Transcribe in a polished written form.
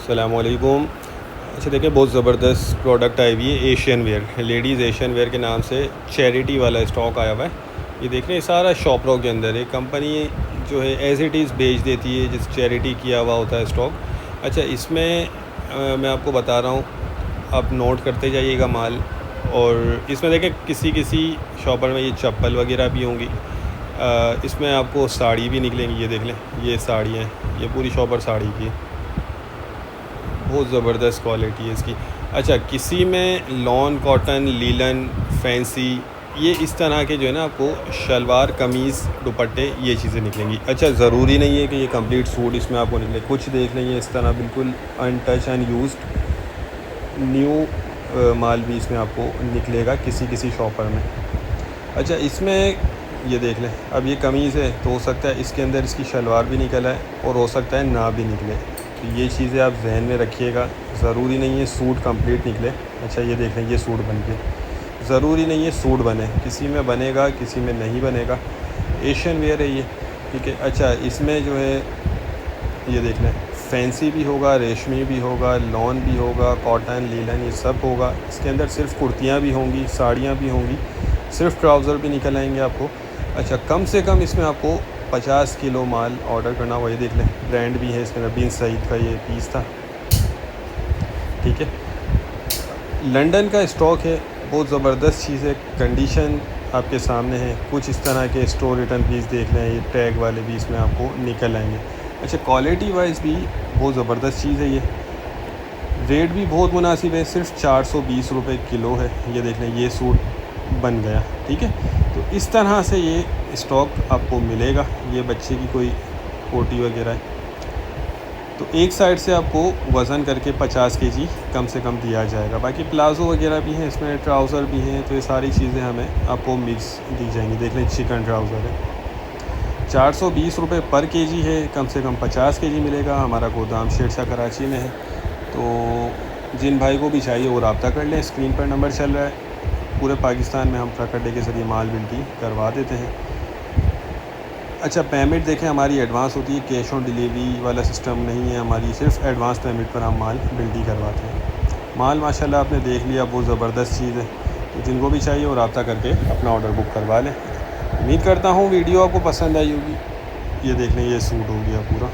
अस्सलामुअलैकुम। अच्छा देखिए, बहुत ज़बरदस्त प्रोडक्ट आई हुई है Asian wear, ladies Asian wear के नाम से चैरिटी वाला स्टॉक आया हुआ है। ये देख रहे हैं, सारा शॉपरों के अंदर है। कंपनी जो है एज़ इट इज़ बेच देती है, जिस चैरिटी किया हुआ होता है स्टॉक। अच्छा, इसमें मैं आपको बता रहा हूँ, आप नोट करते जाइएगा माल। और इसमें देखें, किसी किसी शॉपर में ये चप्पल वगैरह भी होंगी। इसमें आपको साड़ी भी निकलेंगी। ये देख लें, ये साड़ियाँ हैं, ये पूरी शॉपर साड़ी की है। बहुत ज़बरदस्त क्वालिटी है इसकी। अच्छा, किसी में लॉन, कॉटन, लीलन, फैंसी, ये इस तरह के जो है ना, आपको शलवार, कमीज़, दुपट्टे, ये चीज़ें निकलेंगी। अच्छा, ज़रूरी नहीं है कि ये कंप्लीट सूट इसमें आपको निकले। कुछ देख लेंगे इस तरह बिल्कुल अनटच, अनयूज्ड न्यू माल भी इसमें आपको निकलेगा किसी किसी शॉपर में। अच्छा, इसमें ये देख लें, अब ये कमीज़ है तो हो सकता है इसके अंदर इसकी शलवार भी निकल आए और हो सकता है ना भी निकले। तो ये चीज़ें आप जहन में रखिएगा। ज़रूरी नहीं है सूट कंप्लीट निकले। अच्छा, ये देख लें, ये सूट बन के, ज़रूरी नहीं है सूट बने, किसी में बनेगा किसी में नहीं बनेगा। एशियन वेयर है ये, ठीक है। अच्छा, इसमें जो है ये देख लें, फैंसी भी होगा, रेशमी भी होगा, लॉन भी होगा, कॉटन, लीलन, ये सब होगा। इसके अंदर सिर्फ कुर्तियाँ भी होंगी, साड़ियाँ भी होंगी, सिर्फ ट्राउज़र भी निकल आएंगे आपको। अच्छा, कम से कम इसमें आपको 50 किलो माल ऑर्डर करना हुआ। ये देख लें, ब्रांड भी है इसमें, बिन सईद का ये पीस था, ठीक है। लंदन का स्टॉक है, बहुत ज़बरदस्त चीज़ है। कंडीशन आपके सामने है। कुछ इस तरह के स्टोर रिटर्न पीस देख लें, ये टैग वाले भी इसमें आपको निकल आएंगे। अच्छा, क्वालिटी वाइज भी बहुत ज़बरदस्त चीज़ है ये। रेट भी बहुत मुनासिब है, सिर्फ 420 रुपये किलो है। ये देख लें, ये सूट बन गया, ठीक है। तो इस तरह से ये स्टॉक आपको मिलेगा। ये बच्चे की कोई कोटी वगैरह है तो एक साइड से आपको वज़न करके 50 केजी कम से कम दिया जाएगा। बाकी प्लाज़ो वगैरह भी हैं इसमें, ट्राउज़र भी हैं, तो ये सारी चीज़ें हमें आपको मिक्स दी जाएंगी। देख लें, चिकन ट्राउज़र है, 420 रुपये पर केजी है। कम से कम 50 केजी मिलेगा। हमारा गोदाम शेरशाह कराची में है, तो जिन भाई को भी चाहिए वो रब्ता कर लें। स्क्रीन पर नंबर चल रहा है। पूरे पाकिस्तान में हम ट्रक अड्डे के ज़रिए माल बिल्टी करवा देते हैं। अच्छा, पेमेंट देखें, हमारी एडवांस होती है, कैश ऑन डिलीवरी वाला सिस्टम नहीं है हमारी, सिर्फ एडवांस पेमेंट पर हम माल बिल्टी करवाते हैं। माल माशाल्लाह आपने देख लिया, बहुत ज़बरदस्त चीज़ है। तो जिनको भी चाहिए वो रब्ता करके अपना ऑर्डर बुक करवा लें। उम्मीद करता हूँ वीडियो आपको पसंद आई होगी। ये देख लें, ये सूट हो गया पूरा।